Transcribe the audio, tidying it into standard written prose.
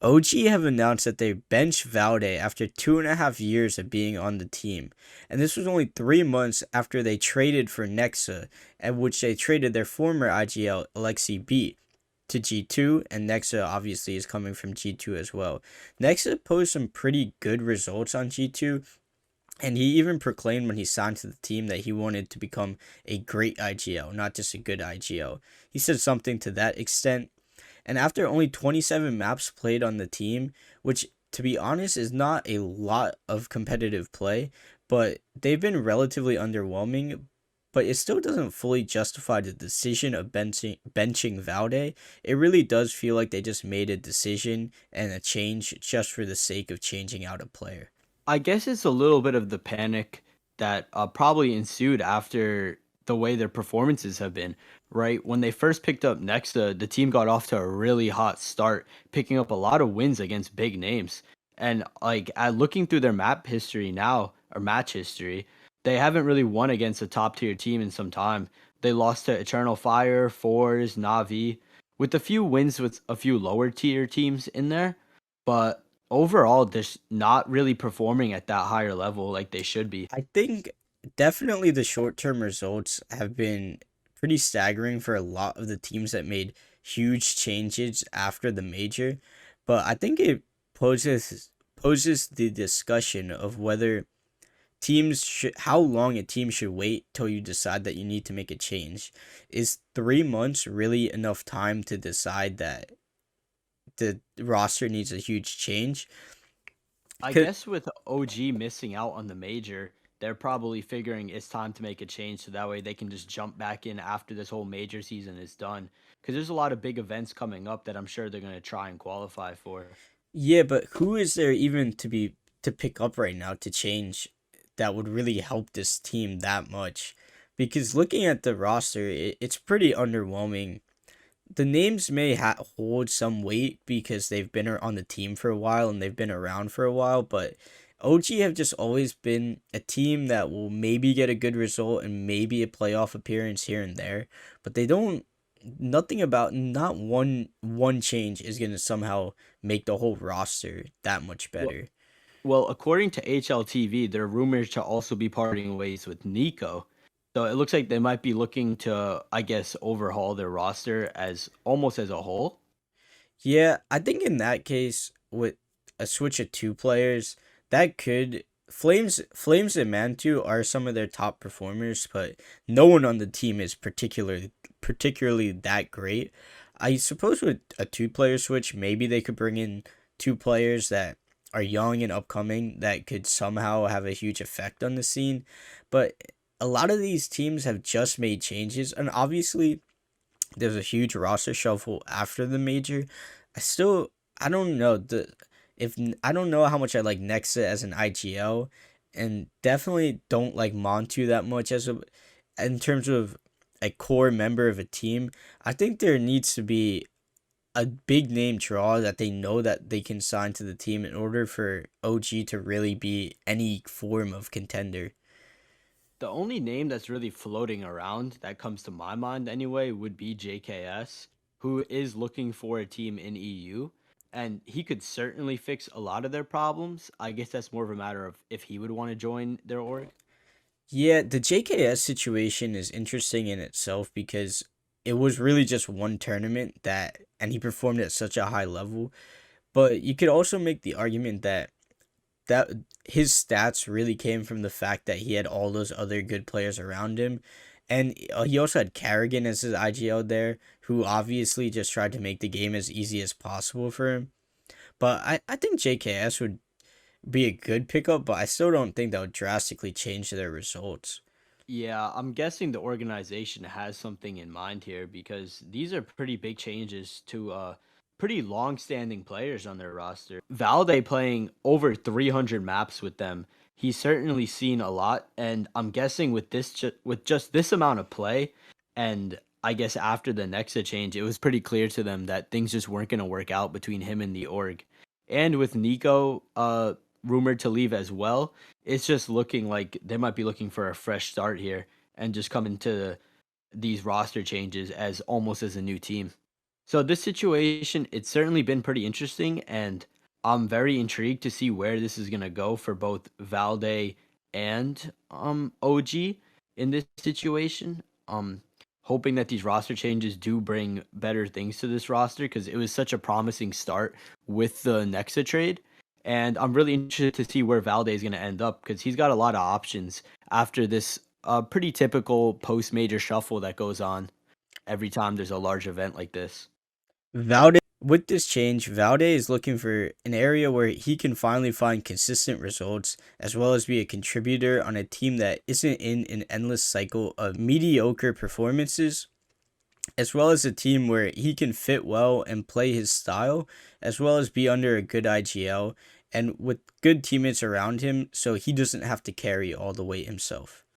OG have announced that they benched Valde after 2.5 years of being on the team. And this was only 3 months after they traded for Nexa, at which they traded their former IGL Alexi B to G2, and Nexa obviously is coming from G2 as well. Nexa posted some pretty good results on G2, and he even proclaimed when he signed to the team that he wanted to become a great IGL, not just a good IGL. He said something to that extent. And after only 27 maps played on the team, which to be honest is not a lot of competitive play, but they've been relatively underwhelming. But it still doesn't fully justify the decision of benching Valde. It really does feel like they just made a decision and a change just for the sake of changing out a player. I guess it's a little bit of the panic that probably ensued after the way their performances have been, right? When they first picked up Nexa, the team got off to a really hot start, picking up a lot of wins against big names. And like looking through their map history now, or match history, they haven't really won against a top tier team in some time. They lost to Eternal Fire, Fours, Navi, with a few wins with a few lower tier teams in there. But overall, they're not really performing at that higher level like they should be. I think definitely the short term results have been pretty staggering for a lot of the teams that made huge changes after the major, but I think it poses the discussion of whether teams should how long a team should wait till you decide that you need to make a change. Is 3 months really enough time to decide that the roster needs a huge change? I 'Cause- guess with OG missing out on the major, they're probably figuring it's time to make a change so that way they can just jump back in after this whole major season is done. Because there's a lot of big events coming up that I'm sure they're going to try and qualify for. Yeah, but who is there even to pick up right now to change that would really help this team that much? Because looking at the roster, it's pretty underwhelming. The names may hold some weight because they've been on the team for a while and they've been around for a while, but OG have just always been a team that will maybe get a good result and maybe a playoff appearance here and there, but they don't nothing about not one change is going to somehow make the whole roster that much Well, better. well, according to HLTV, they're rumored to also be parting ways with Niko. So it looks like they might be looking to, I guess, overhaul their roster as almost as a whole. Yeah, I think in that case with a switch of two players, that could Flames and Mantu are some of their top performers, but no one on the team is particularly that great. I suppose with a two-player switch, maybe they could bring in two players that are young and upcoming that could somehow have a huge effect on the scene. But a lot of these teams have just made changes, and obviously there's a huge roster shuffle after the major. I still I don't know the if I don't know how much I like Nexa as an IGL, and definitely don't like Montu that much as a in terms of a core member of a team. I think there needs to be a big name draw that they know that they can sign to the team in order for OG to really be any form of contender. The only name that's really floating around that comes to my mind anyway would be JKS, who is looking for a team in EU, and he could certainly fix a lot of their problems. I guess that's more of a matter of if he would want to join their org. Yeah, the JKS situation is interesting in itself because it was really just one tournament that and he performed at such a high level. But you could also make the argument that his stats really came from the fact that he had all those other good players around him. And he also had Carrigan as his IGL there, who obviously just tried to make the game as easy as possible for him. But I think JKS would be a good pickup, but I still don't think that would drastically change their results. Yeah, I'm guessing the organization has something in mind here because these are pretty big changes to pretty long-standing players on their roster. Valde playing over 300 maps with them. He's certainly seen a lot, and I'm guessing with with just this amount of play, and I guess after the Nexa change, it was pretty clear to them that things just weren't going to work out between him and the org. And with Niko rumored to leave as well, it's just looking like they might be looking for a fresh start here and just come into these roster changes as almost as a new team. So this situation, it's certainly been pretty interesting, and I'm very intrigued to see where this is gonna go for both Valde and OG in this situation. Hoping that these roster changes do bring better things to this roster because it was such a promising start with the Nexa trade. And I'm really interested to see where Valde is gonna end up because he's got a lot of options after this pretty typical post major shuffle that goes on every time there's a large event like this. Valde, with this change, Valde is looking for an area where he can finally find consistent results, as well as be a contributor on a team that isn't in an endless cycle of mediocre performances, as well as a team where he can fit well and play his style, as well as be under a good IGL and with good teammates around him so he doesn't have to carry all the weight himself.